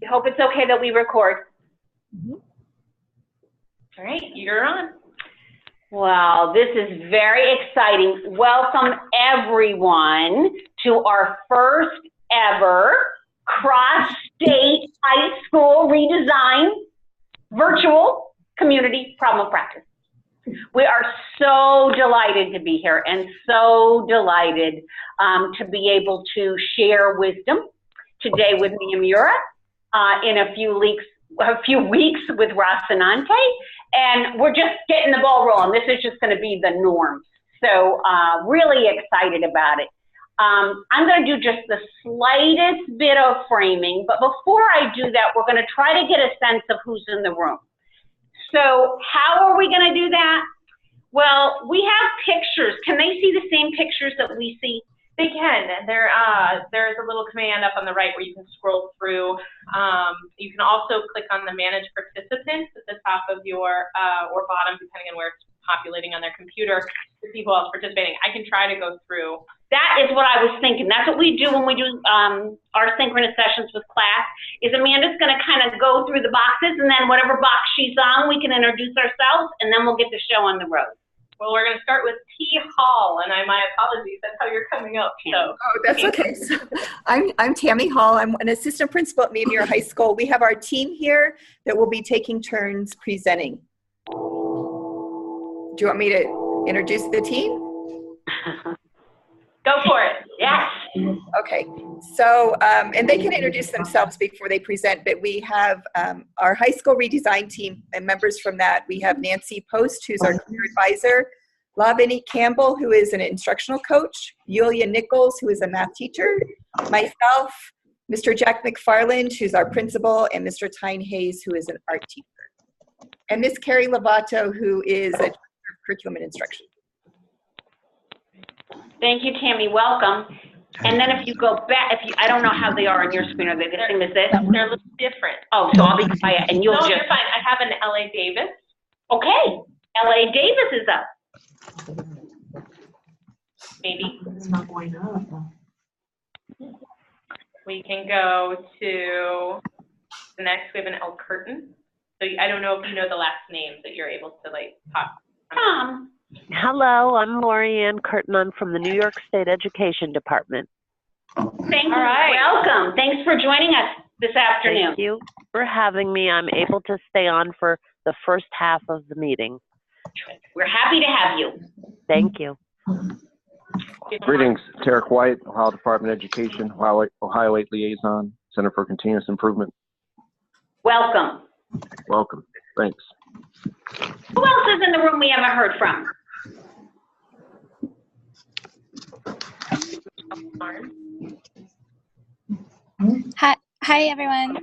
We hope it's okay that we record. All right, you're on. Well, this is very exciting. Welcome everyone to our first ever cross-state high school redesign virtual community problem of practice. We are so delighted to be here and so delighted to be able to share wisdom today with Miyamura, in a few weeks with Rocinante, and we're just getting the ball rolling. This is just going to be the norm. So really excited about it. I'm going to do just the slightest bit of framing, but before I do that, we're going to try to get a sense of who's in the room. So how are we going to do that? Well, we have pictures. Can they see the same pictures that we see? They can. There's a little command up on the right where you can scroll through. You can also click on the Manage Participants at the top of your, or bottom, depending on where it's populating on their computer, to see who else is participating. I can try to go through. That is what I was thinking. That's what we do when we do our synchronous sessions with class, is Amanda's going to kind of go through the boxes, and then whatever box she's on, we can introduce ourselves, and then we'll get the show on the road. Well, we're going to start with T. Hall, and my apologies. That's how you're coming up. So. Oh, that's okay. So, I'm Tammy Hall. I'm an assistant principal at Miyamura High School. We have our team here that will be taking turns presenting. Do you want me to introduce the team? Go for it. Yes. Okay. So, and they can introduce themselves before they present, but we have our high school redesign team and members from that. We have Nancy Post, who's our career advisor, Lavini Campbell, who is an instructional coach, Yulia Nichols, who is a math teacher, myself, Mr. Jack McFarland, who's our principal, and Mr. Tyne Hayes, who is an art teacher, and Miss Carrie Lovato, who is a director of curriculum and instruction. Thank you, Tammy. Welcome. And then if you go back, I don't know how they are on your screen. Are they the same as this? They're a little different. Oh, so I'll be quiet and you'll just. You're fine. I have an L.A. Davis. Okay. L.A. Davis is up. Maybe. It's not going up. We can go to the next. We have an L. Curtin. So I don't know if you know the last names that you're able to like pop. Tom. Hello, I'm Lori Ann Curtin. I'm from the New York State Education Department. Thank you. Welcome. Thanks for joining us this afternoon. Thank you for having me. I'm able to stay on for the first half of the meeting. We're happy to have you. Thank you. Greetings, Tarek White, Ohio Department of Education, Ohio 8 Liaison, Center for Continuous Improvement. Welcome. Welcome. Thanks. Who else is in the room we haven't heard from? Hi everyone.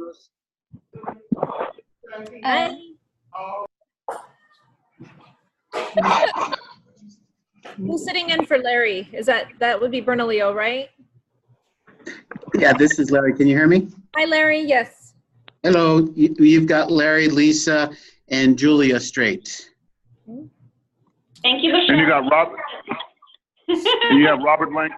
Who's sitting in for Larry? That would be Bernalillo, right? Yeah, this is Larry. Can you hear me? Hi Larry, yes. Hello, you've got Larry, Lisa, and Julia straight. Thank you, Michelle. And you got Robert. You have Robert Lang.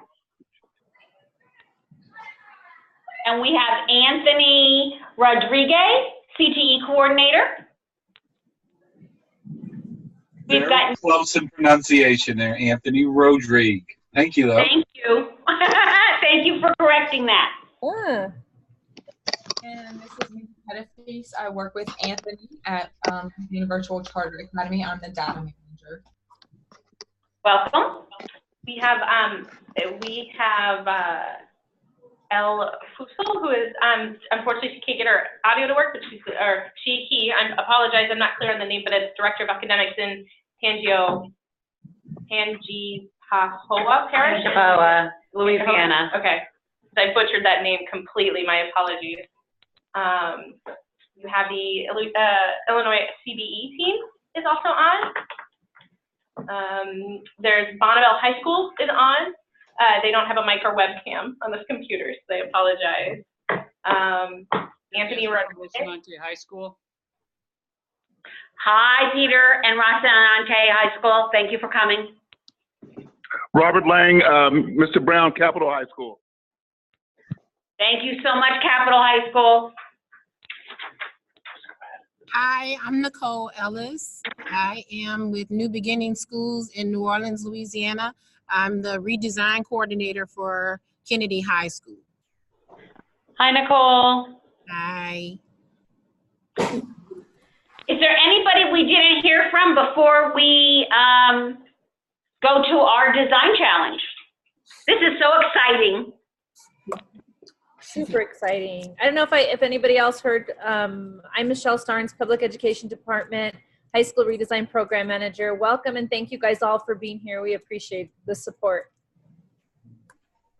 And we have Anthony Rodriguez, CTE coordinator. We've got close in pronunciation there, Anthony Rodriguez. Thank you, though. Thank you. Thank you for correcting that. And this is Mindy Pettiface. I work with Anthony at Universal Charter Academy. I'm the data manager. Welcome. We have El Fussel, who is unfortunately she can't get her audio to work, but he. I apologize, I'm not clear on the name, but it's Director of Academics in Tangipahoa Parish. Louisiana. Okay, I butchered that name completely. My apologies. You have the Illinois CBE team is also on. There's Bonneville High School is on. They don't have a mic or webcam on this computer, so they apologize. Anthony Rodriguez. High School. Hi, Peter and Rocinante High School. Thank you for coming. Robert Lang, Mr. Brown, Capitol High School. Thank you so much, Capitol High School. Hi, I'm Nicole Ellis. I am with New Beginning Schools in New Orleans, Louisiana. I'm the redesign coordinator for Kennedy High School. Hi, Nicole. Hi. Is there anybody we didn't hear from before we go to our design challenge? This is so exciting. Super exciting. I don't know if anybody else heard, I'm Michelle Starnes, Public Education Department, High School Redesign Program Manager. Welcome and thank you guys all for being here. We appreciate the support.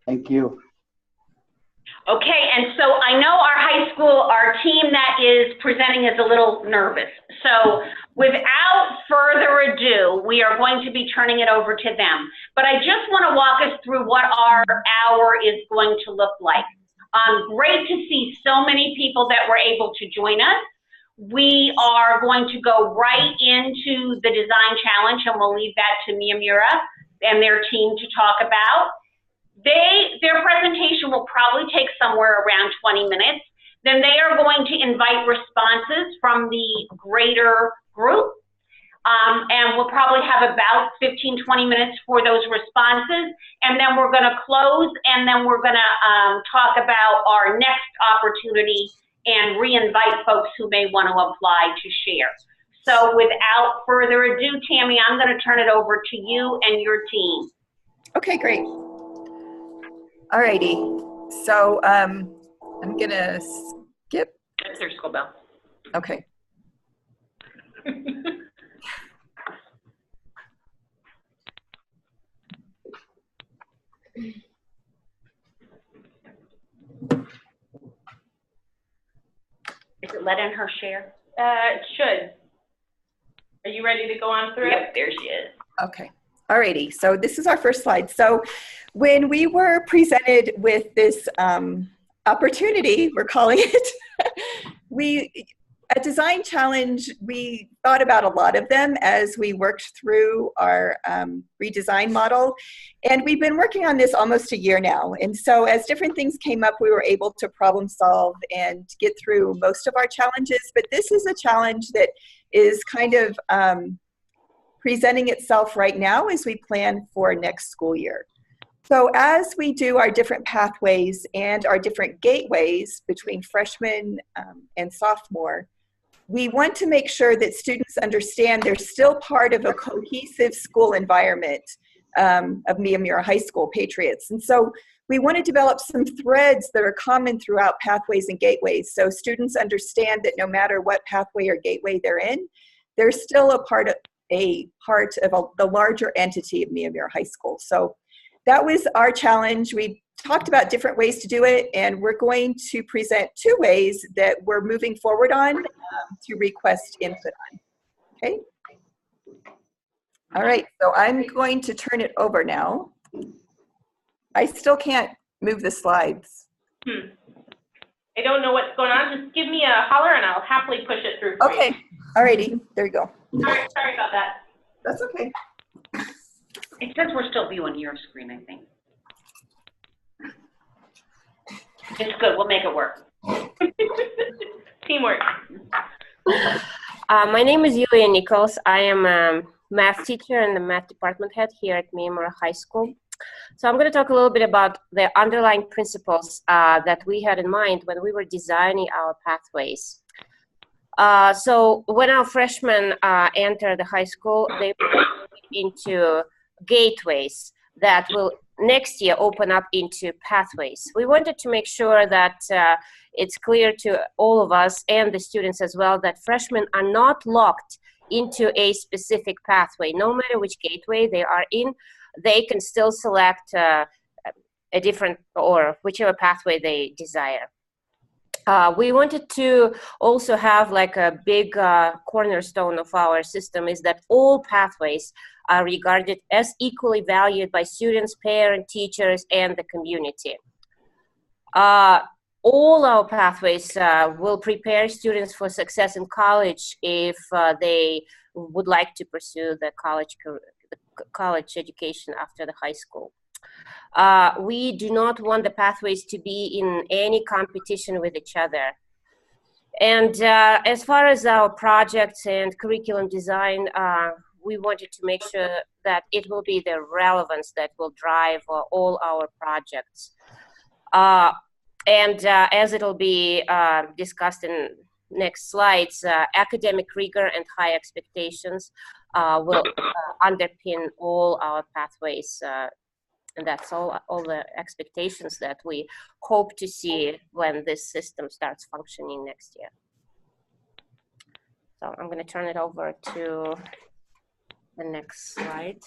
Thank you. Okay, and so I know our high school, our team that is presenting is a little nervous. So without further ado, we are going to be turning it over to them. But I just want to walk us through what our hour is going to look like. Great to see so many people that were able to join us. We are going to go right into the design challenge, and we'll leave that to Miyamura and their team to talk about. Their presentation will probably take somewhere around 20 minutes. Then they are going to invite responses from the greater group. And we'll probably have about 15, 20 minutes for those responses. And then we're going to close, and then we're going to talk about our next opportunity and re-invite folks who may want to apply to share. So without further ado, Tammy, I'm going to turn it over to you and your team. Okay, great. All righty. So I'm going to skip. That's their school bell. Okay. Is it letting her share? It should. Are you ready to go on through? Yep, there she is. Okay. Alrighty. So this is our first slide. So when we were presented with this opportunity, we're calling it, a design challenge, we thought about a lot of them as we worked through our redesign model. And we've been working on this almost a year now. And so as different things came up, we were able to problem solve and get through most of our challenges. But this is a challenge that is kind of presenting itself right now as we plan for next school year. So as we do our different pathways and our different gateways between freshman and sophomore, we want to make sure that students understand they're still part of a cohesive school environment of Miyamura High School Patriots. And so we want to develop some threads that are common throughout pathways and gateways, so students understand that no matter what pathway or gateway they're in, they're still a part of the larger entity of Miyamura High School. So that was our challenge. We talked about different ways to do it, and we're going to present 2 ways that we're moving forward on to request input on. Okay? All right, so I'm going to turn it over now. I still can't move the slides. I don't know what's going on. Just give me a holler and I'll happily push it through for Okay, you. all righty, there you go. All right, sorry about that. That's okay. It says we're still viewing your screen, I think. It's good, we'll make it work. Teamwork. My name is Yulia Nichols. I am a math teacher and the math department head here at Miyamura High School. So I'm going to talk a little bit about the underlying principles that we had in mind when we were designing our pathways. So when our freshmen enter the high school, they go into gateways that will next year open up into pathways. We wanted to make sure that it's clear to all of us and the students as well that freshmen are not locked into a specific pathway. No matter which gateway they are in, they can still select a different or whichever pathway they desire. We wanted to also have like a big cornerstone of our system is that all pathways are regarded as equally valued by students, parents, teachers, and the community. All our pathways will prepare students for success in college if they would like to pursue the college education after the high school. We do not want the pathways to be in any competition with each other. And as far as our projects and curriculum design, we wanted to make sure that it will be the relevance that will drive all our projects. And as it'll be discussed in next slides, academic rigor and high expectations will underpin all our pathways. And that's all the expectations that we hope to see when this system starts functioning next year. So I'm going to turn it over to the next slide.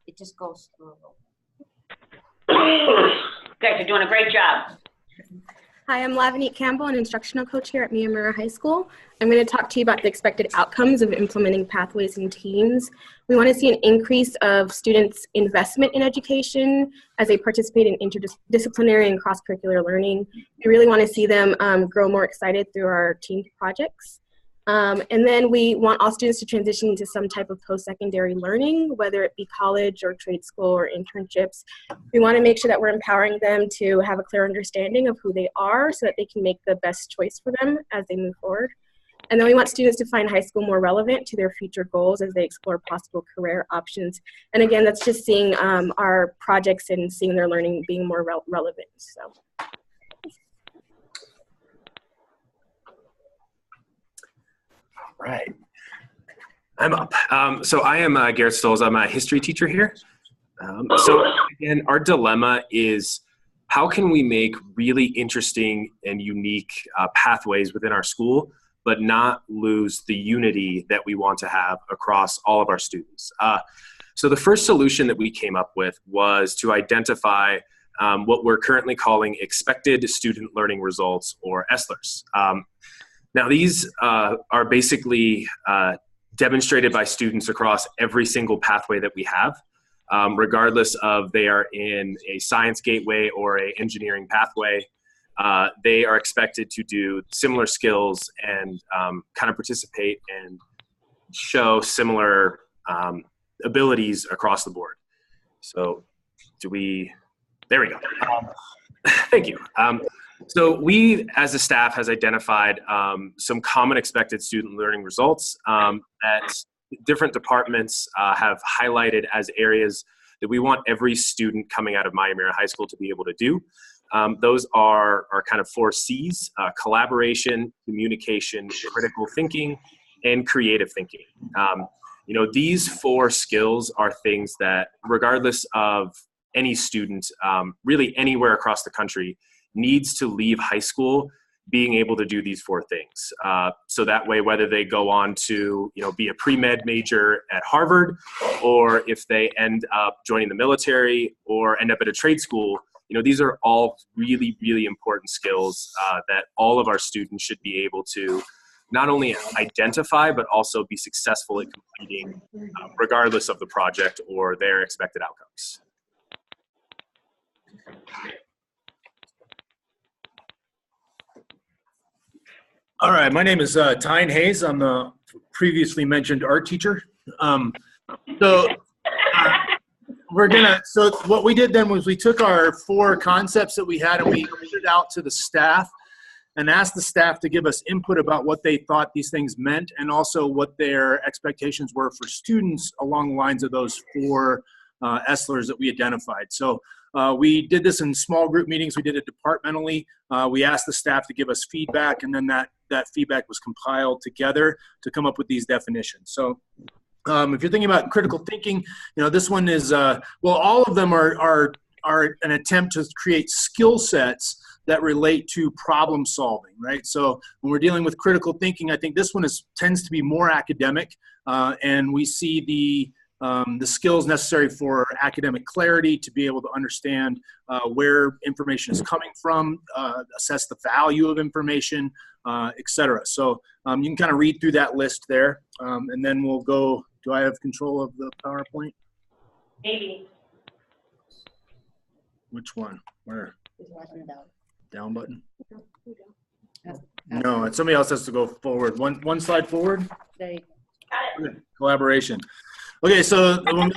It just goes through. Guys are doing a great job. Hi, I'm Lavineet Campbell, an instructional coach here at Miyamura High School. I'm going to talk to you about the expected outcomes of implementing pathways and teams. We want to see an increase of students' investment in education as they participate in interdisciplinary and cross-curricular learning. We really want to see them grow more excited through our team projects. And then we want all students to transition into some type of post-secondary learning, whether it be college or trade school or internships. We want to make sure that we're empowering them to have a clear understanding of who they are so that they can make the best choice for them as they move forward. And then we want students to find high school more relevant to their future goals as they explore possible career options. And again, that's just seeing our projects and seeing their learning being more relevant. So. Right. I'm up. So I am Garrett Stolz. I'm a history teacher here. So again, our dilemma is how can we make really interesting and unique pathways within our school, but not lose the unity that we want to have across all of our students. So the first solution that we came up with was to identify what we're currently calling expected student learning results, or ESLERs. Now these are basically demonstrated by students across every single pathway that we have, regardless of they are in a science gateway or a engineering pathway. They are expected to do similar skills and kind of participate and show similar abilities across the board. So there we go. Thank you. So we, as a staff, has identified some common expected student learning results that different departments have highlighted as areas that we want every student coming out of Miyamura High School to be able to do. Those are kind of 4 C's: collaboration, communication, critical thinking, and creative thinking. You know, these 4 skills are things that, regardless of any student, really anywhere across the country, needs to leave high school being able to do these 4 things. So that way, whether they go on to, you know, be a pre-med major at Harvard, or if they end up joining the military or end up at a trade school, you know, these are all really, really important skills that all of our students should be able to not only identify, but also be successful at completing, regardless of the project or their expected outcomes. All right, my name is Tyne Hayes. I'm the previously mentioned art teacher. So what we did then was we took our 4 concepts that we had and we put it out to the staff and asked the staff to give us input about what they thought these things meant and also what their expectations were for students along the lines of those 4 ESLERs that we identified. So we did this in small group meetings. We did it departmentally. We asked the staff to give us feedback, and then that feedback was compiled together to come up with these definitions. So if you're thinking about critical thinking, you know, this one is, well, all of them are an attempt to create skill sets that relate to problem solving, right? So when we're dealing with critical thinking, I think this one tends to be more academic, and we see the skills necessary for academic clarity, to be able to understand where information is coming from, assess the value of information, etc. So you can kind of read through that list there, and then we'll go. Do I have control of the PowerPoint? Maybe. Which one? Where? Down button? No, somebody else has to go forward. One slide forward. There you go. Okay. Collaboration. Okay, so when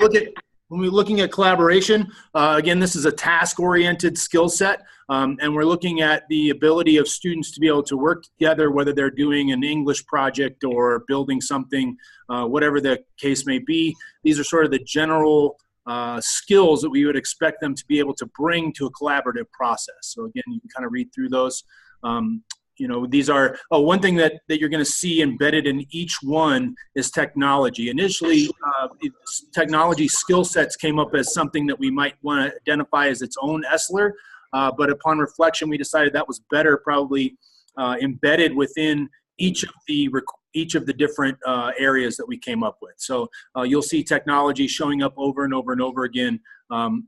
we're looking at collaboration, again, this is a task-oriented skill set. And we're looking at the ability of students to be able to work together, whether they're doing an English project or building something, whatever the case may be. These are sort of the general skills that we would expect them to be able to bring to a collaborative process. So again, you can kind of read through those. You know, these are, one thing that you're going to see embedded in each one is technology. Initially, technology skill sets came up as something that we might want to identify as its own ESLR, but upon reflection, we decided that was better probably embedded within each of the different areas that we came up with. So you'll see technology showing up over and over and over again,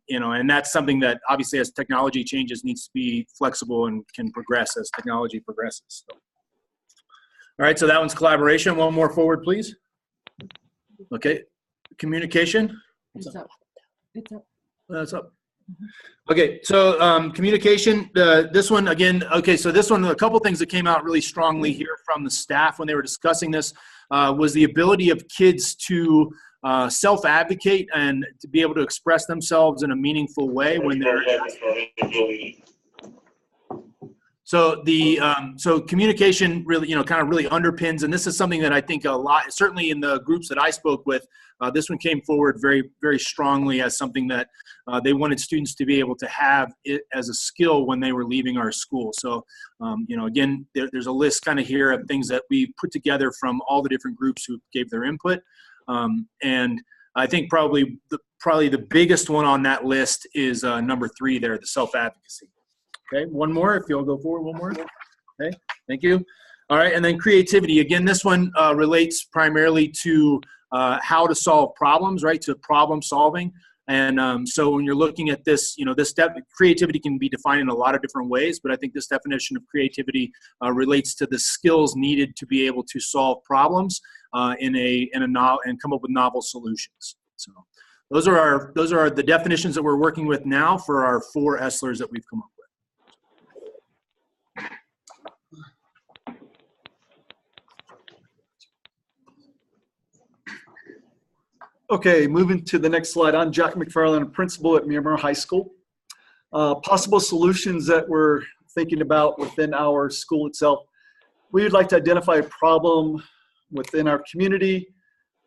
you know, and that's something that obviously as technology changes needs to be flexible and can progress as technology progresses. So. All right, so that one's collaboration. One more forward, please. Okay, communication. It's up. It's up. That's up. Okay, so communication, this one again, okay, so this one, a couple things that came out really strongly here from the staff when they were discussing this was the ability of kids to self-advocate and to be able to express themselves in a meaningful way when they're so the so communication really, you know, kind of really underpins, and this is something that I think a lot, certainly in the groups that I spoke with, this one came forward very, very strongly as something that they wanted students to be able to have it as a skill when they were leaving our school. So, you know, again, there's a list kind of here of things that we put together from all the different groups who gave their input. And I think probably the biggest one on that list is number 3 there, the self-advocacy. Okay, one more, if you'll go forward, one more. Okay, thank you. All right, and then creativity. Again, this one relates primarily to how to solve problems, right, to problem solving. And so when you're looking at this, you know, creativity can be defined in a lot of different ways, but I think this definition of creativity relates to the skills needed to be able to solve problems and come up with novel solutions. So those are the definitions that we're working with now for our 4 ESLRs that we've come up with. Okay, moving to the next slide. I'm Jack McFarland, a principal at Miramar High School. Possible solutions that we're thinking about within our school itself. We would like to identify a problem within our community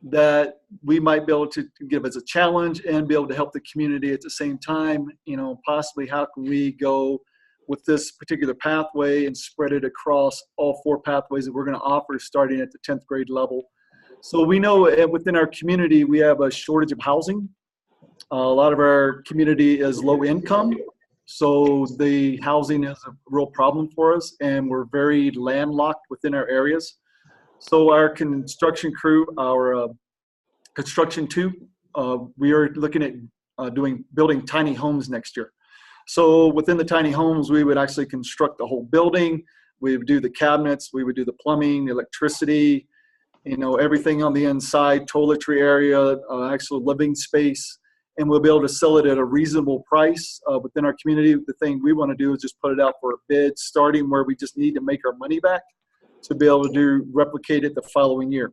that we might be able to give as a challenge and be able to help the community at the same time. You know, possibly how can we go with this particular pathway and spread it across all 4 pathways that we're going to offer starting at the 10th grade level. So we know within our community we have a shortage of housing. A lot of our community is low income, so the housing is a real problem for us, and we're very landlocked within our areas. So our construction crew, our construction 2, we are looking at building tiny homes next year. So within the tiny homes, we would actually construct the whole building. We would do the cabinets, we would do the plumbing, the electricity, you know, everything on the inside, toiletry area, actual living space, and we'll be able to sell it at a reasonable price within our community. The thing we want to do is just put it out for a bid, starting where we just need to make our money back to be able to replicate it the following year.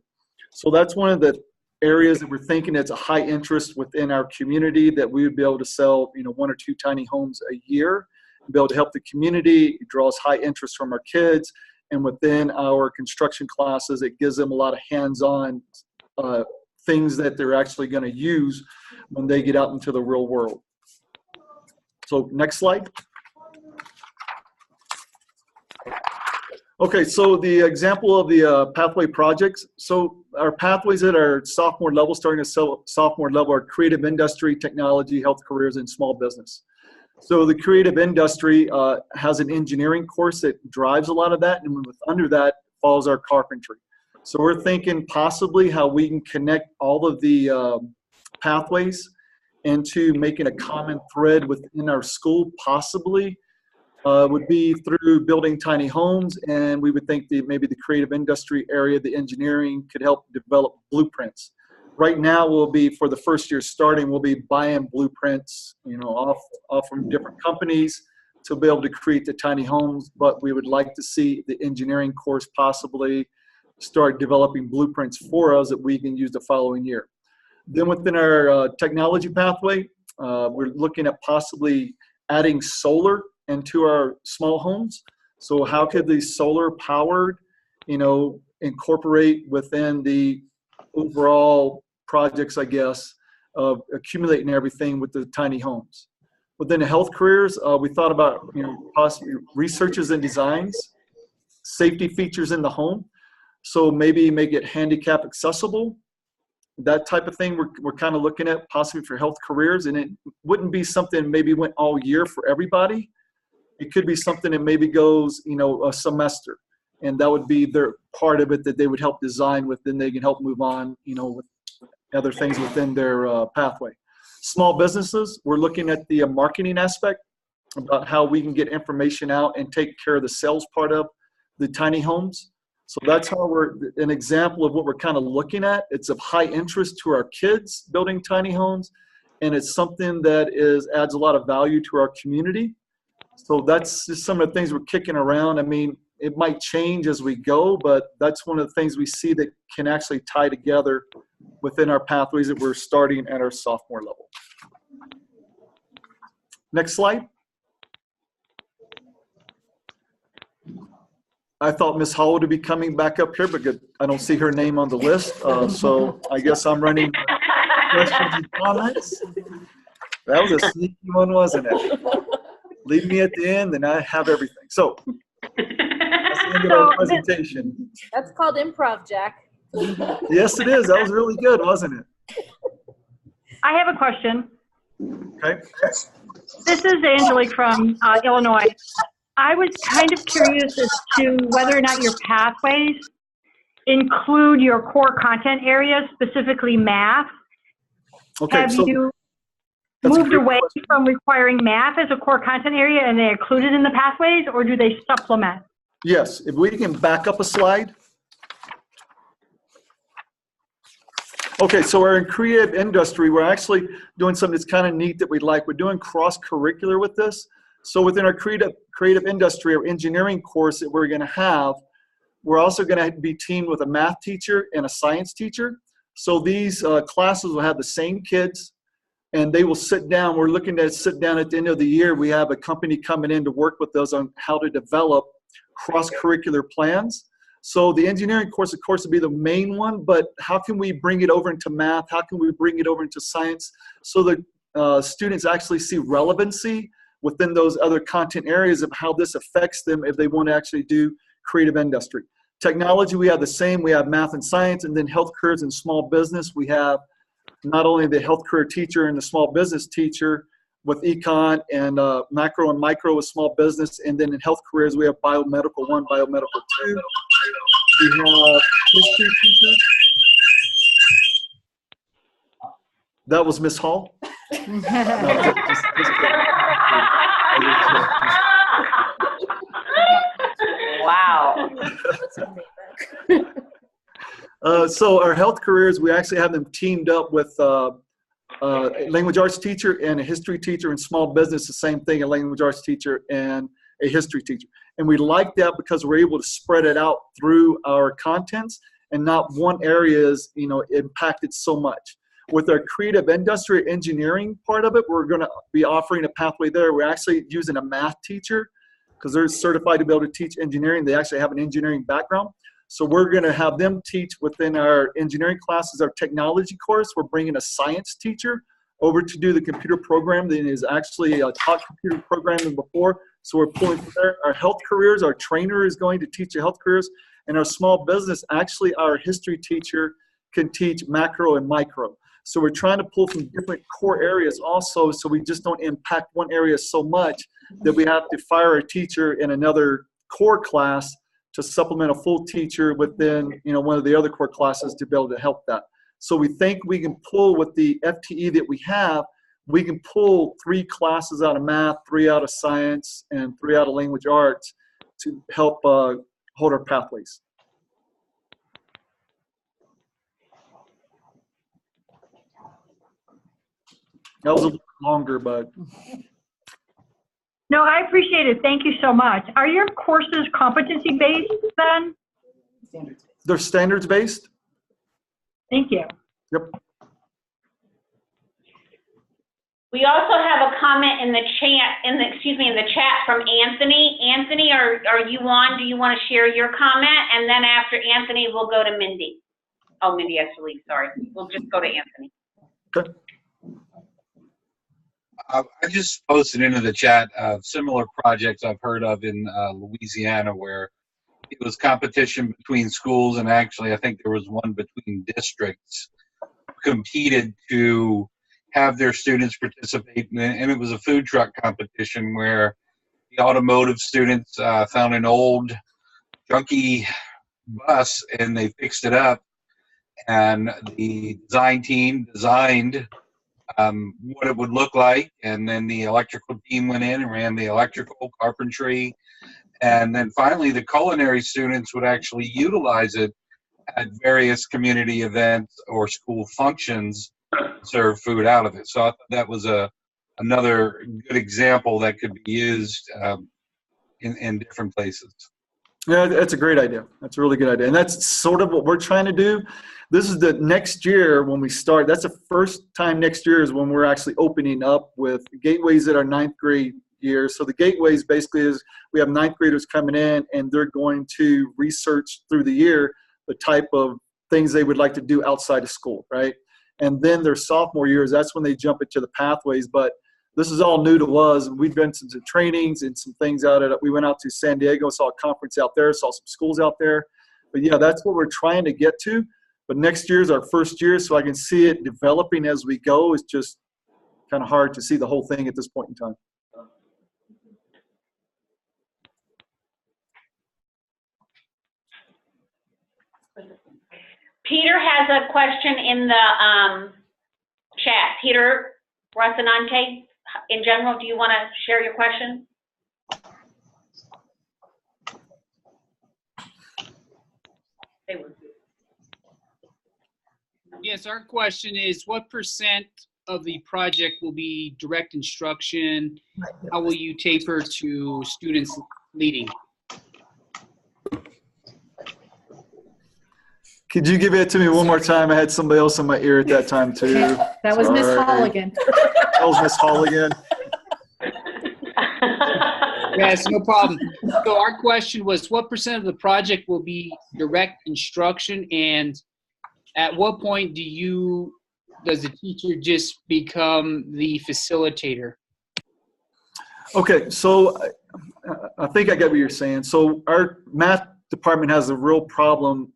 So that's one of the areas that we're thinking it's a high interest within our community, that we would be able to sell, you know, 1 or 2 tiny homes a year, and be able to help the community. It draws high interest from our kids. And within our construction classes, it gives them a lot of hands-on things that they're actually going to use when they get out into the real world. So next slide. Okay, so the example of the pathway projects. So our pathways at our sophomore level, starting at sophomore level, are creative industry, technology, health careers, and small business. So the creative industry has an engineering course that drives a lot of that, and under that falls our carpentry. So we're thinking possibly how we can connect all of the pathways into making a common thread within our school, possibly would be through building tiny homes, and we would think that maybe the creative industry area, the engineering, could help develop blueprints. Right now, we'll be, for the first year starting, we'll be buying blueprints, you know, off from different companies to be able to create the tiny homes, but we would like to see the engineering course possibly start developing blueprints for us that we can use the following year. Then within our technology pathway, we're looking at possibly adding solar into our small homes. So how could the solar powered, incorporate within the overall projects, I guess, of accumulating everything with the tiny homes. Within the health careers, we thought about, possibly researches and designs, safety features in the home. So maybe make it handicap accessible, that type of thing we're kind of looking at possibly for health careers. And it wouldn't be something maybe went all year for everybody. It could be something that maybe goes, a semester. And that would be their part of it that they would help design with, then they can help move on, with other things within their pathway. Small businesses, we're looking at the marketing aspect about how we can get information out and take care of the sales part of the tiny homes. So that's how an example of what we're kind of looking at. It's of high interest to our kids building tiny homes, and it's something that adds a lot of value to our community. So that's just some of the things we're kicking around. I mean, it might change as we go, but that's one of the things we see that can actually tie together within our pathways that we're starting at our sophomore level. Next slide. I thought Ms. Hall would be coming back up here, but I don't see her name on the list. So I guess I'm running questions and comments. That was a sneaky one, wasn't it? Leave me at the end and I have everything. So that's the end of our presentation. That's called improv, Jack. Yes, it is. That was really good, wasn't it? I have a question. Okay. This is Angelique from Illinois. I was kind of curious as to whether or not your pathways include your core content areas, specifically math. Okay, have you moved away from requiring math as a core content area and they included in the pathways, or do they supplement? Yes, if we can back up a slide. Okay, so we're in creative industry. We're actually doing something that's kind of neat that we like. We're doing cross-curricular with this. So within our creative industry or engineering course that we're going to have, we're also going to be teamed with a math teacher and a science teacher. So these classes will have the same kids, and they will sit down. We're looking to sit down at the end of the year. We have a company coming in to work with us on how to develop cross-curricular plans. So the engineering course, of course, will be the main one, but how can we bring it over into math? How can we bring it over into science so that students actually see relevancy within those other content areas of how this affects them if they want to actually do creative industry. Technology, we have the same. We have math and science, and then health careers and small business. We have not only the health career teacher and the small business teacher with econ and macro and micro with small business, and then in health careers, we have biomedical 1, biomedical 2. We have history teachers. That was Miss Hall? No, just Wow. So our health careers, we actually have them teamed up with language arts teacher and a history teacher. In small business, the same thing, a language arts teacher and a history teacher. And we like that because we're able to spread it out through our contents and not one area is, impacted so much. With our creative industry engineering part of it, we're going to be offering a pathway there. We're actually using a math teacher because they're certified to be able to teach engineering. They actually have an engineering background. So we're going to have them teach within our engineering classes, our technology course. We're bringing a science teacher over to do the computer program that is actually taught computer programming before. So we're pulling from there. Our health careers, our trainer is going to teach the health careers. And our small business, actually our history teacher can teach macro and micro. So we're trying to pull from different core areas also, so we just don't impact one area so much that we have to fire a teacher in another core class to supplement a full teacher within one of the other core classes to be able to help that. So we think we can pull with the FTE that we have, we can pull 3 classes out of math, 3 out of science, and 3 out of language arts to help hold our pathways. That was a little longer, but. No, I appreciate it. Thank you so much. Are your courses competency-based then? They're standards-based. Thank you. Yep. We also have a comment in the chat, in the chat from Anthony. Anthony, are you on? Do you want to share your comment? And then after Anthony, we'll go to Mindy. Oh, Mindy has to leave, sorry. We'll just go to Anthony. Okay. I just posted into the chat similar projects I've heard of in Louisiana where it was competition between schools, and actually I think there was one between districts competed to have their students participate in it, and it was a food truck competition where the automotive students found an old junky bus and they fixed it up, and the design team designed what it would look like, and then the electrical team went in and ran the electrical, carpentry, and then finally the culinary students would actually utilize it at various community events or school functions, serve food out of it. So I thought that was another good example that could be used in different places. Yeah, that's a great idea. That's a really good idea. And that's sort of what we're trying to do. This is the next year when we start. That's the first time next year is when we're actually opening up with gateways at our 9th grade year. So the gateways basically is we have 9th graders coming in and they're going to research through the year the type of things they would like to do outside of school, right? And then their sophomore years, that's when they jump into the pathways. But this is all new to us. We've been to some trainings and some things we went out to San Diego, saw a conference out there, saw some schools out there. But yeah, that's what we're trying to get to. But next year is our first year, so I can see it developing as we go. It's just kind of hard to see the whole thing at this point in time. Peter has a question in the chat. Peter Rocinante, in general, do you want to share your question? Yes, our question is, what % of the project will be direct instruction? How will you taper to students leading? Could you give it to me one more time? I had somebody else in my ear at that time too. That was Miss Halligan. That was Miss Halligan. Yes, no problem. So our question was, what % of the project will be direct instruction, and at what point does the teacher just become the facilitator? Okay, so I think I get what you're saying. So our math department has a real problem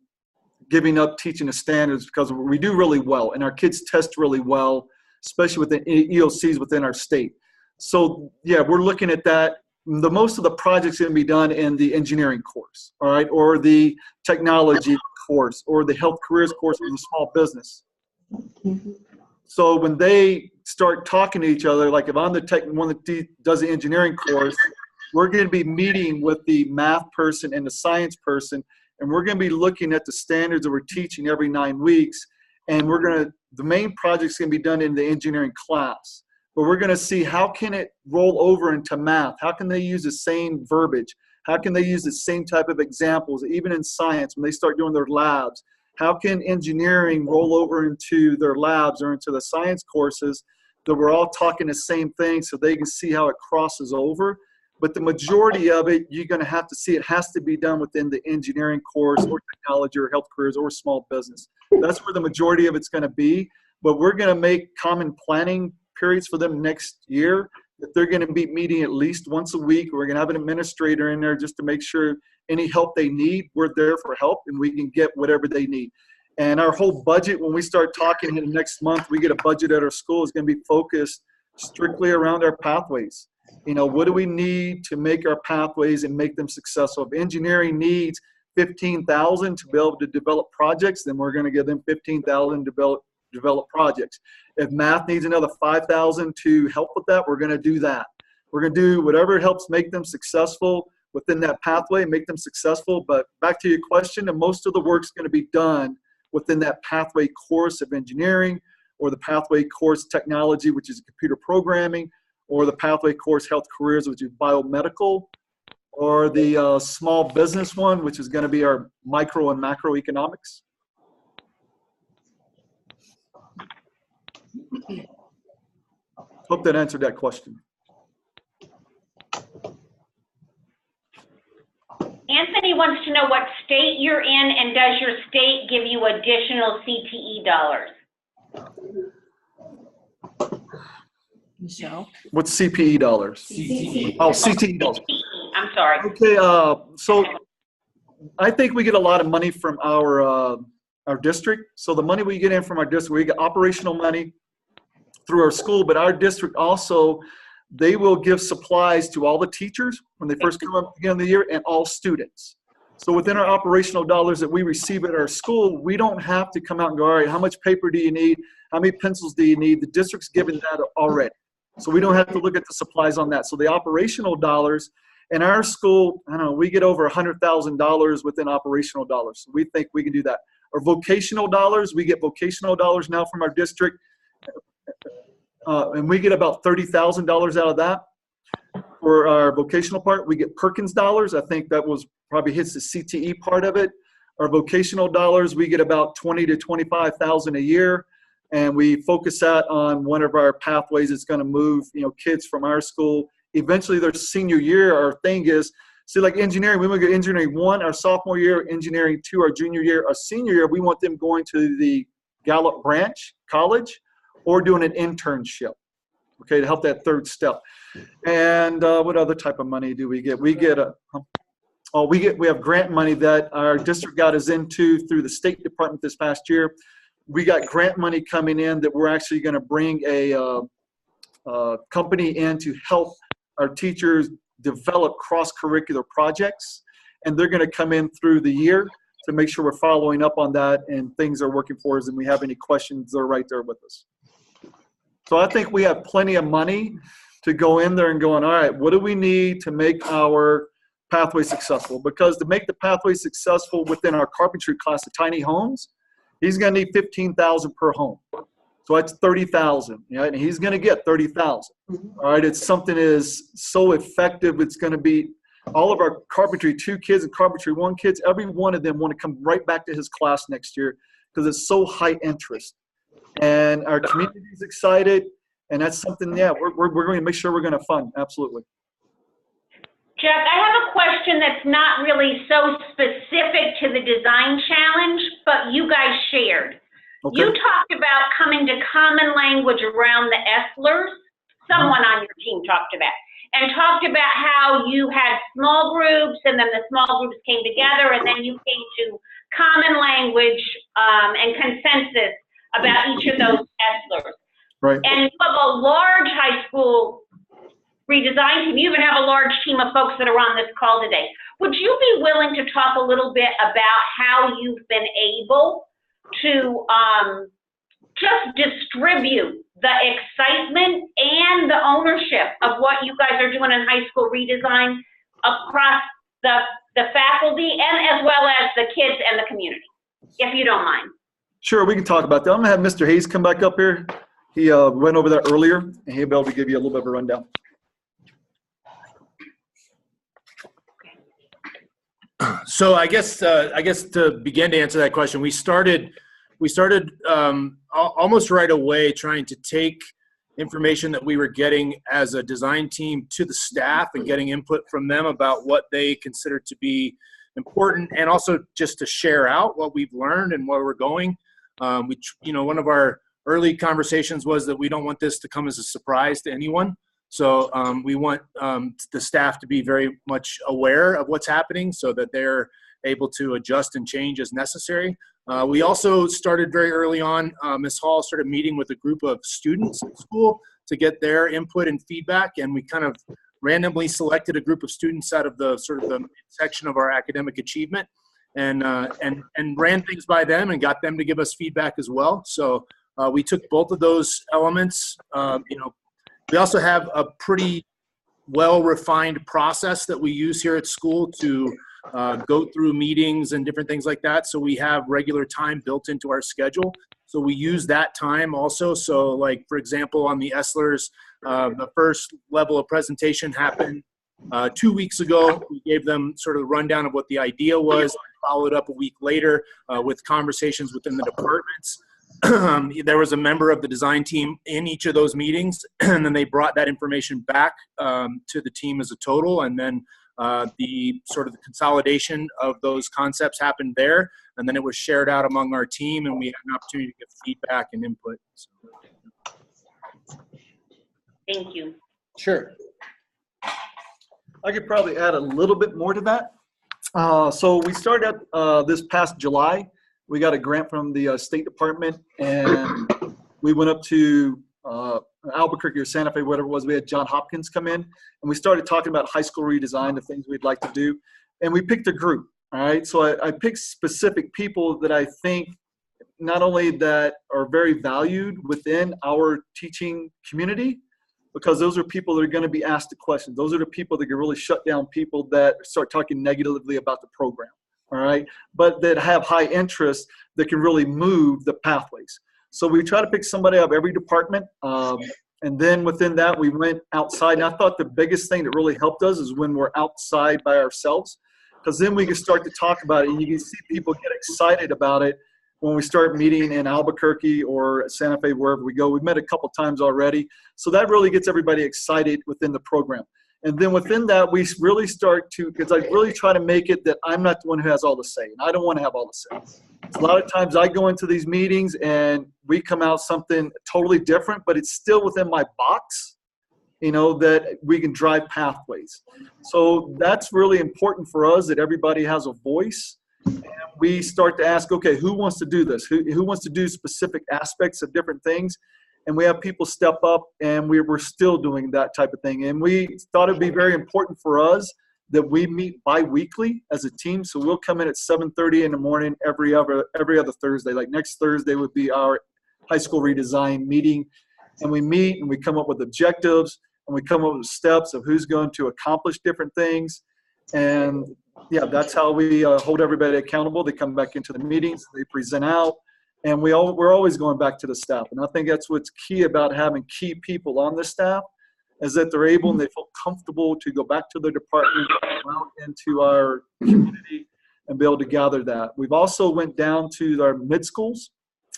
giving up teaching the standards because we do really well and our kids test really well, especially within EOCs within our state. So yeah, we're looking at that. The most of the projects going to be done in the engineering course, all right, or the technology course, or the health careers course, or the small business. So when they start talking to each other, like if I'm the one that does the engineering course, we're going to be meeting with the math person and the science person, and we're going to be looking at the standards that we're teaching every 9 weeks, and the main project's going to be done in the engineering class. But we're going to see how can it roll over into math? How can they use the same verbiage? How can they use the same type of examples, even in science when they start doing their labs? How can engineering roll over into their labs or into the science courses that we're all talking the same thing so they can see how it crosses over? But the majority of it, you're going to have to see it has to be done within the engineering course or technology or health careers or small business. That's where the majority of it's going to be. But we're going to make common planning periods for them next year that they're going to be meeting at least once a week. We're going to have an administrator in there just to make sure any help they need, we're there for help and we can get whatever they need. And our whole budget, when we start talking in the next month, we get a budget at our school, is going to be focused strictly around our pathways. You know, what do we need to make our pathways and make them successful? If engineering needs $15,000 to be able to develop projects, then we're going to give them $15,000 to develop projects. If math needs another $5,000 to help with that, we're going to do that. We're going to do whatever helps make them successful within that pathway, make them successful. But back to your question, and most of the work's going to be done within that pathway course of engineering, or the pathway course technology, which is computer programming, or the pathway course health careers, which is biomedical, or the small business one, which is going to be our micro and macroeconomics. Hope that answered that question. Anthony wants to know what state you're in, and does your state give you additional CTE dollars? Michelle? What's CPE dollars? CTE. Oh, CTE dollars. I'm sorry. Okay, so I think we get a lot of money from our district. So the money we get in from our district, we get operational money through our school, but our district also, they will give supplies to all the teachers when they first come up at the beginning of the year and all students. So within our operational dollars that we receive at our school, we don't have to come out and go, all right, how much paper do you need? How many pencils do you need? The district's given that already. So we don't have to look at the supplies on that. So the operational dollars in our school, I don't know, we get over $100,000 within operational dollars. So we think we can do that. Our vocational dollars, we get vocational dollars now from our district. And we get about $30,000 out of that. For our vocational part, we get Perkins dollars. I think that was probably hits the CTE part of it. Our vocational dollars, we get about $20,000 to $25,000 a year. And we focus that on one of our pathways that's going to move, kids from our school. Eventually their senior year, our thing is, see, like engineering, we want to go engineering 1 our sophomore year, engineering 2 our junior year. Our senior year, we want them going to the Gallup branch college or doing an internship, okay, to help that third step. And what other type of money do we get? We get we have grant money that our district got us into through the State Department this past year. We got grant money coming in that we're actually going to bring a company in to help our teachers develop cross-curricular projects, and they're going to come in through the year to make sure we're following up on that and things are working for us, and we have any questions, they're right there with us. So I think we have plenty of money to go in there and going, all right, what do we need to make our pathway successful? Because to make the pathway successful within our carpentry class of tiny homes, he's going to need $15,000 per home. So that's $30,000, right? And he's going to get $30,000. All right, it's something is so effective. It's going to be all of our carpentry 2 kids and carpentry 1 kids. Every one of them want to come right back to his class next year because it's so high interest. And our community is excited, and that's something, yeah, we're going to make sure we're going to fund, absolutely. Jeff, I have a question that's not really so specific to the design challenge, but you guys shared. Okay. You talked about coming to common language around the ESLers. Someone on your team talked about, and talked about how you had small groups, and then the small groups came together, and then you came to common language and consensus about each of those ESLers. Right. And you have a large high school redesign team. You even have a large team of folks that are on this call today. Would you be willing to talk a little bit about how you've been able to just distribute the excitement and the ownership of what you guys are doing in high school redesign across the faculty and as well as the kids and the community, if you don't mind? Sure, we can talk about that. I'm gonna have Mr. Hayes come back up here. He went over that earlier, and he'll be able to give you a little bit of a rundown. So I guess to begin to answer that question, we started almost right away trying to take information that we were getting as a design team to the staff and getting input from them about what they considered to be important, and also just to share out what we've learned and where we're going. One of our early conversations was that we don't want this to come as a surprise to anyone. So we want the staff to be very much aware of what's happening so that they're able to adjust and change as necessary. We also started very early on, Ms. Hall started meeting with a group of students at school to get their input and feedback, and we kind of randomly selected a group of students out of the sort of the section of our academic achievement and ran things by them and got them to give us feedback as well. So we took both of those elements. We also have a pretty well-refined process that we use here at school to go through meetings and different things like that. So we have regular time built into our schedule. So we use that time also. So like, for example, on the ESLers, the first level of presentation happened 2 weeks ago. We gave them sort of a rundown of what the idea was, followed up a week later with conversations within the departments. there was a member of the design team in each of those meetings, and then they brought that information back to the team as a total, and then the sort of the consolidation of those concepts happened there, and then it was shared out among our team, and we had an opportunity to get feedback and input. So. Thank you. Sure. I could probably add a little bit more to that. So we started this past July. We got a grant from the State Department, and we went up to Albuquerque or Santa Fe, whatever it was. We had John Hopkins come in, and we started talking about high school redesign, the things we'd like to do. And we picked a group, all right? So I picked specific people that I think not only that are very valued within our teaching community, because those are people that are going to be asked the questions. Those are the people that can really shut down people that start talking negatively about the program, all right? But that have high interest that can really move the pathways. So we try to pick somebody out of every department. And then within that, we went outside. And I thought the biggest thing that really helped us is when we're outside by ourselves, because then we can start to talk about it, and you can see people get excited about it when we start meeting in Albuquerque or Santa Fe, wherever we go. We've met a couple times already. So that really gets everybody excited within the program. And then within that, we really start to, because I really try to make it that I'm not the one who has all the say, and I don't want to have all the say. A lot of times I go into these meetings and we come out something totally different, but it's still within my box, you know, that we can drive pathways. So that's really important for us, that everybody has a voice. And we start to ask, okay, who wants to do this? Who wants to do specific aspects of different things? And we have people step up, and we're still doing that type of thing. And we thought it'd be very important for us that we meet bi-weekly as a team. So we'll come in at 7:30 in the morning every other Thursday. Like next Thursday would be our high school redesign meeting. And we meet and we come up with objectives, and we come up with steps of who's going to accomplish different things. And yeah, that's how we hold everybody accountable. They come back into the meetings, they present out, and we're always going back to the staff. And I think that's what's key about having key people on the staff, is that they're able and they feel comfortable to go back to their department, out into our community, and be able to gather that. We've also went down to our mid-schools.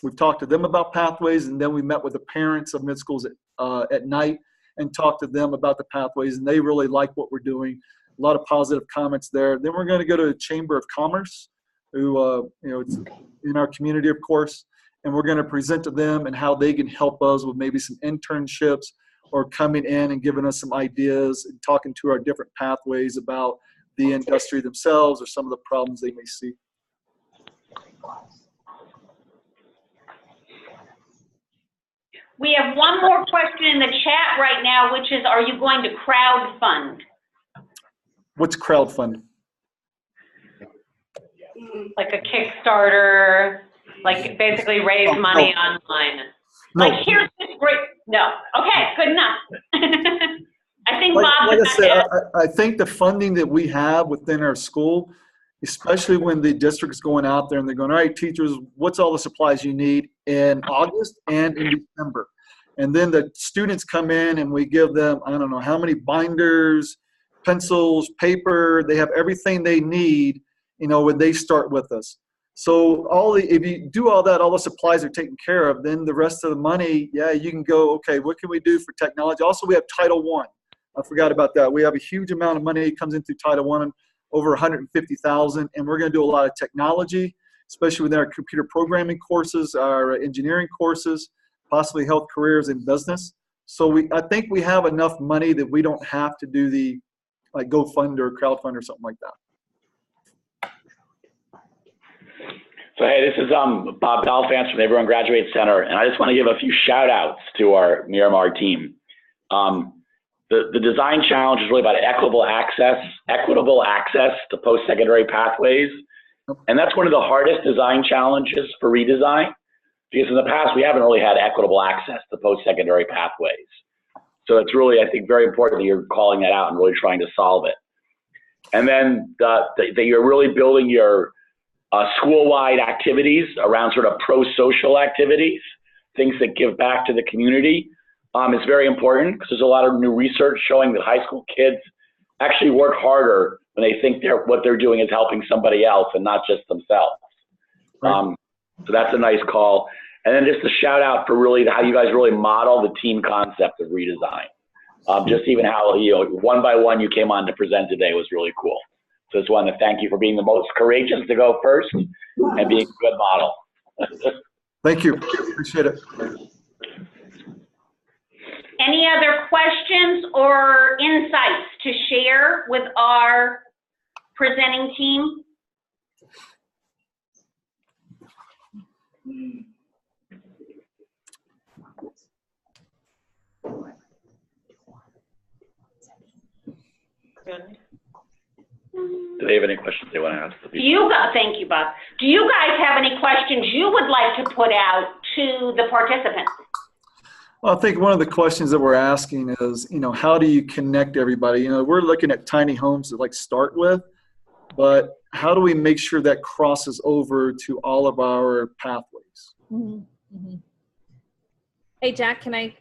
We've talked to them about pathways, and then we met with the parents of mid-schools at night and talked to them about the pathways, and they really like what we're doing. A lot of positive comments there. Then we're going to go to the Chamber of Commerce, who, you know, it's in our community, of course, and we're going to present to them and how they can help us with maybe some internships or coming in and giving us some ideas and talking to our different pathways about the industry themselves or some of the problems they may see. We have one more question in the chat right now, which is, are you going to crowdfund? What's crowdfund? Like a Kickstarter, like basically raise money online. No. Like, here's this great, no. Okay, good enough. I think Bob. Like I said, I think the funding that we have within our school, especially when the district's going out there and they're going, all right, teachers, what's all the supplies you need in August and in December? And then the students come in and we give them, I don't know how many binders, pencils, paper, they have everything they need, you know, when they start with us. So if you do all that, all the supplies are taken care of, then the rest of the money, yeah, you can go, okay, what can we do for technology? Also, we have Title I. I forgot about that. We have a huge amount of money that comes in through Title I, over $150,000, and we're going to do a lot of technology, especially with our computer programming courses, our engineering courses, possibly health careers and business. So I think we have enough money that we don't have to do the like GoFund or crowdfund or something like that. So hey, this is Bob Balfance from Everyone Graduate Center, and I just want to give a few shout outs to our Miramar team. The design challenge is really about equitable access to post-secondary pathways. And that's one of the hardest design challenges for redesign, because in the past we haven't really had equitable access to post-secondary pathways. So it's really, I think, very important that you're calling that out and really trying to solve it. And then that you're really building your school-wide activities around sort of pro-social activities, things that give back to the community. It's very important because there's a lot of new research showing that high school kids actually work harder when they think what they're doing is helping somebody else and not just themselves. Right. So that's a nice call. And then just a shout out for really how you guys really model the team concept of redesign. Just even how, one by one you came on to present today was really cool. So I just wanted to thank you for being the most courageous to go first and being a good model. Thank you. Appreciate it. Any other questions or insights to share with our presenting team? Do they have any questions they want to ask the people? Thank you, Bob. Do you guys have any questions you would like to put out to the participants? Well, I think one of the questions that we're asking is, how do you connect everybody? We're looking at tiny homes to start with, but how do we make sure that crosses over to all of our pathways? Mm-hmm. Mm-hmm. Hey, Jack, can I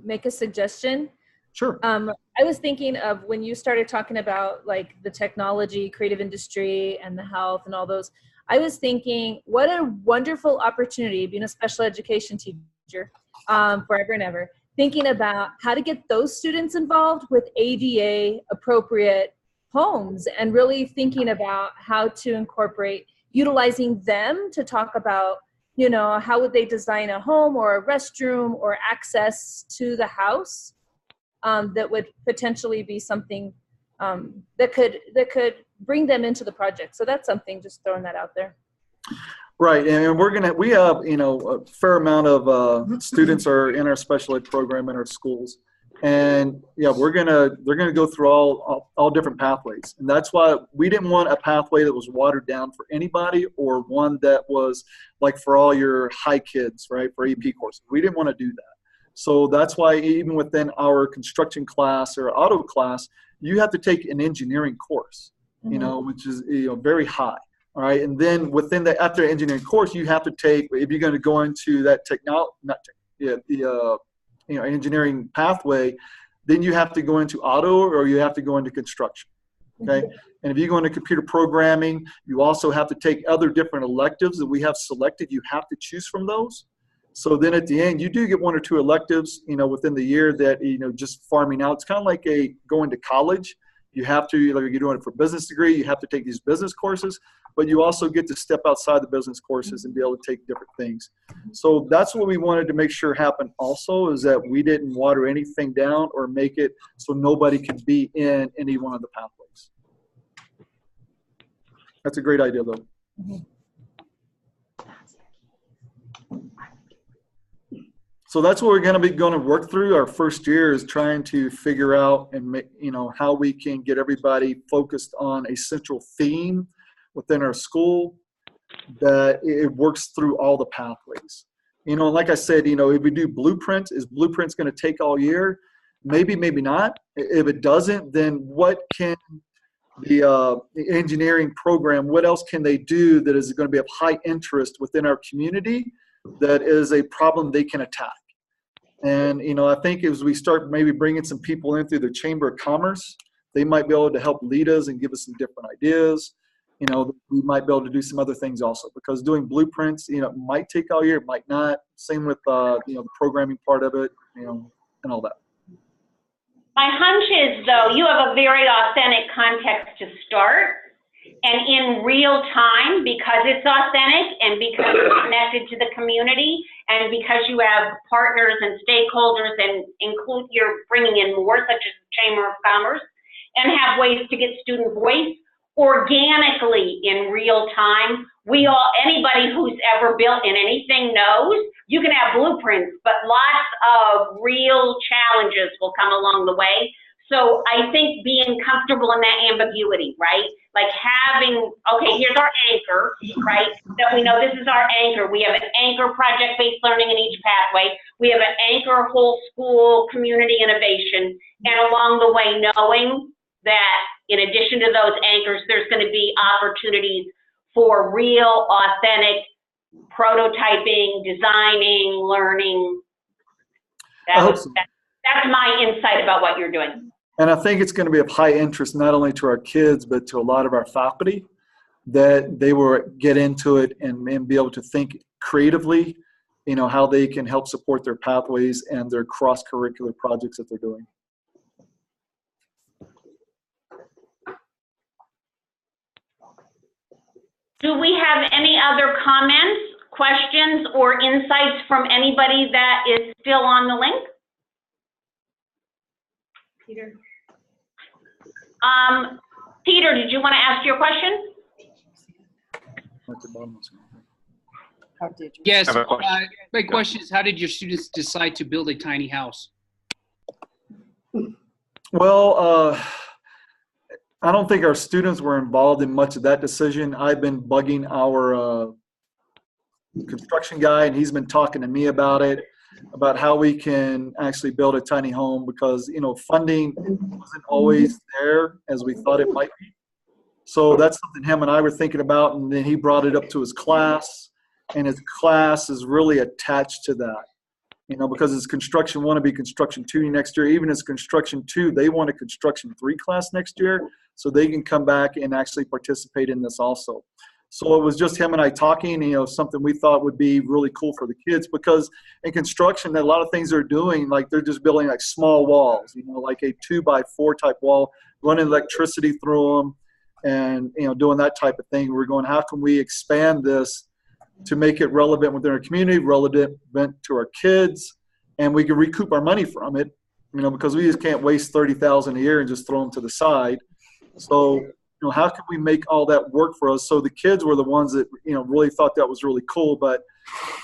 make a suggestion? Sure. I was thinking of when you started talking about the technology, creative industry, and the health and all those, I was thinking what a wonderful opportunity, being a special education teacher forever and ever, thinking about how to get those students involved with ADA appropriate homes and really thinking about how to incorporate utilizing them to talk about, how would they design a home or a restroom or access to the house. That would potentially be something that could bring them into the project. So that's something, just throwing that out there. Right, and we have a fair amount of students are in our special ed program in our schools, and they're gonna go through all different pathways, and that's why we didn't want a pathway that was watered down for anybody or one that was for all your high kids, right, for AP courses. We didn't want to do that. So that's why even within our construction class or auto class, you have to take an engineering course, which is very high. All right, and then within after engineering course, you have to take, if you're going to go into that engineering pathway, then you have to go into auto or you have to go into construction. Okay, and if you go into computer programming, you also have to take other different electives that we have selected. You have to choose from those. So then at the end, you do get one or two electives, within the year that, just farming out. It's kind of like going to college. You have to, you're doing it for a business degree, you have to take these business courses, but you also get to step outside the business courses and be able to take different things. So that's what we wanted to make sure happened also, is that we didn't water anything down or make it so nobody could be in any one of the pathways. That's a great idea, though. Mm-hmm. So that's what we're going to work through our first year, is trying to figure out and make, how we can get everybody focused on a central theme within our school that it works through all the pathways. Like I said, if we do blueprints, is blueprints going to take all year? Maybe, maybe not. If it doesn't, then what can the engineering program, what else can they do that is going to be of high interest within our community that is a problem they can attack? And, I think as we start maybe bringing some people in through the Chamber of Commerce, they might be able to help lead us and give us some different ideas. We might be able to do some other things also, because doing blueprints, it might take all year, it might not. Same with, the programming part of it, and all that. My hunch is, though, you have a very authentic context to start, and in real time, because it's authentic and because it's connected to the community and because you have partners and stakeholders and you're bringing in more, such as the Chamber of Commerce, and have ways to get student voice organically in real time. Anybody who's ever built in anything knows you can have blueprints, but lots of real challenges will come along the way. So I think being comfortable in that ambiguity, right? Like having, okay, here's our anchor, right? That we know this is our anchor. We have an anchor project-based learning in each pathway. We have an anchor whole school community innovation. And along the way, knowing that in addition to those anchors, there's going to be opportunities for real, authentic prototyping, designing, learning. That's my insight about what you're doing. And I think it's going to be of high interest not only to our kids, but to a lot of our faculty, that they will get into it and be able to think creatively how they can help support their pathways and their cross-curricular projects that they're doing. Do we have any other comments, questions, or insights from anybody that is still on the link? Peter. Peter, did you want to ask your question? Yes. My question is, how did your students decide to build a tiny house? Well, I don't think our students were involved in much of that decision. I've been bugging our construction guy, and he's been talking to me about it, about how we can actually build a tiny home, because funding wasn't always there as we thought it might be. So that's something him and I were thinking about, and then he brought it up to his class, and his class is really attached to that. Because it's construction 1 to be construction 2 next year. Even as construction 2, they want a construction 3 class next year, so they can come back and actually participate in this also. So it was just him and I talking, something we thought would be really cool for the kids, because in construction, a lot of things they're doing, like they're just building like small walls, like a 2x4 type wall, running electricity through them, and doing that type of thing. We're going, how can we expand this to make it relevant within our community, relevant to our kids, and we can recoup our money from it, because we just can't waste $30,000 a year and just throw them to the side. So, how can we make all that work for us? So the kids were the ones that, really thought that was really cool. But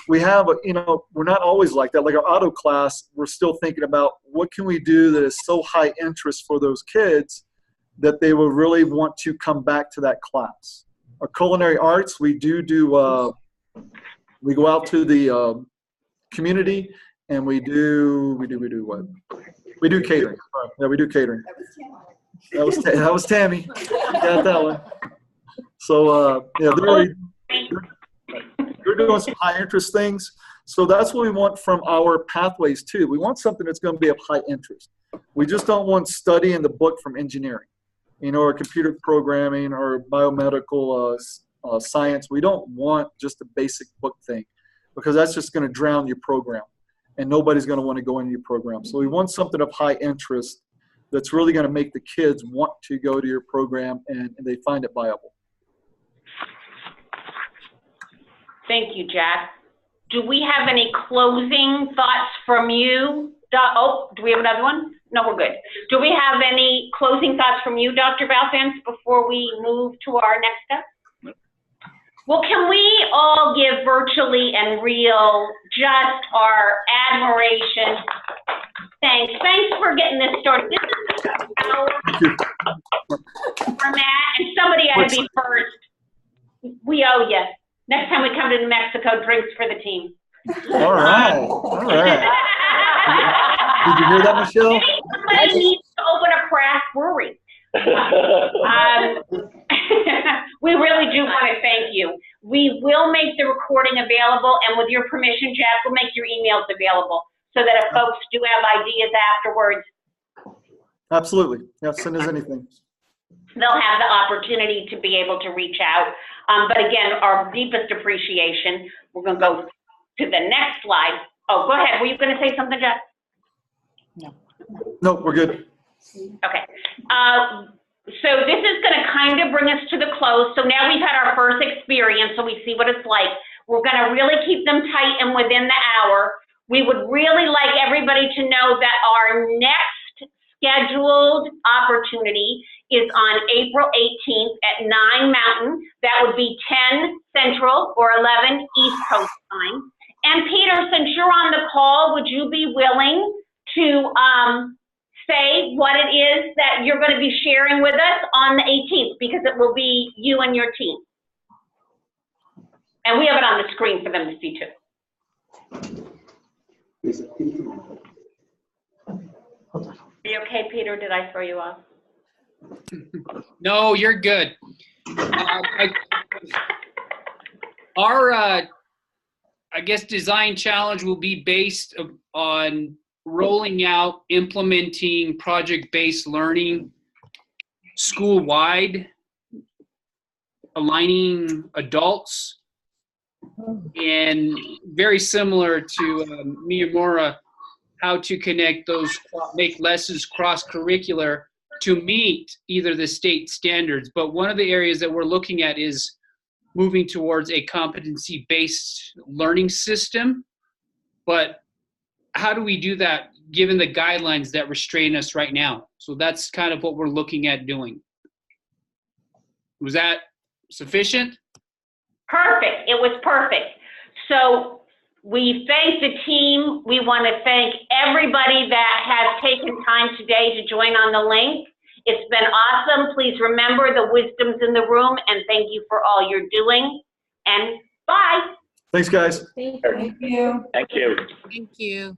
we have, we're not always like that. Like our auto class, we're still thinking about what can we do that is so high interest for those kids that they will really want to come back to that class. Our culinary arts, we do we go out to the community, and we do what? We do catering. Yeah, we do catering. That was Tammy. Got that one. So yeah, they're doing some high interest things. So that's what we want from our pathways too. We want something that's going to be of high interest. We just don't want study in the book from engineering, or computer programming or biomedical science. We don't want just a basic book thing, because that's just going to drown your program, and nobody's going to want to go into your program. So we want something of high interest that's really going to make the kids want to go to your program, and they find it viable. Thank you, Jack. Do we have any closing thoughts from you? Oh, do we have another one? No, we're good. Do we have any closing thoughts from you, Dr. Valfance, before we move to our next step? Well, can we all give virtually and real just our admiration? Thanks for getting this started. This is our format, and somebody had to be first. We owe you. Next time we come to New Mexico, drinks for the team. All right. All right. Did you hear that, Michelle? Somebody needs to open a craft brewery. We really do want to thank you. We will make the recording available, and with your permission, Jack, we'll make your emails available so that if folks do have ideas afterwards, absolutely. Yeah, send us anything. They'll have the opportunity to be able to reach out. But again, our deepest appreciation. We're going to go to the next slide. Oh, go ahead. Were you going to say something, Jack? No, we're good. Okay. So this is going to kind of bring us to the close. So now we've had our first experience, so we see what it's like. We're going to really keep them tight and within the hour. We would really like everybody to know that our next scheduled opportunity is on April 18th at 9 Mountain. That would be 10 Central or 11 East Coast time. And Peter, since you're on the call, would you be willing to say what it is that you're going to be sharing with us on the 18th, because it will be you and your team. And we have it on the screen for them to see too. Are you okay, Peter? Did I throw you off? No, you're good. Our, I guess, design challenge will be based on rolling out, implementing project-based learning school-wide, aligning adults and very similar to Miyamura, how to connect those, make lessons cross-curricular to meet either the state standards. But one of the areas that we're looking at is moving towards a competency-based learning system. But how do we do that given the guidelines that restrain us right now? So that's kind of what we're looking at doing. Was that sufficient? Perfect. It was perfect. So we thank the team. We want to thank everybody that has taken time today to join on the link. It's been awesome. Please remember the wisdom's in the room, and thank you for all you're doing. And bye. Thanks, guys. Thank you. Thank you. Thank you.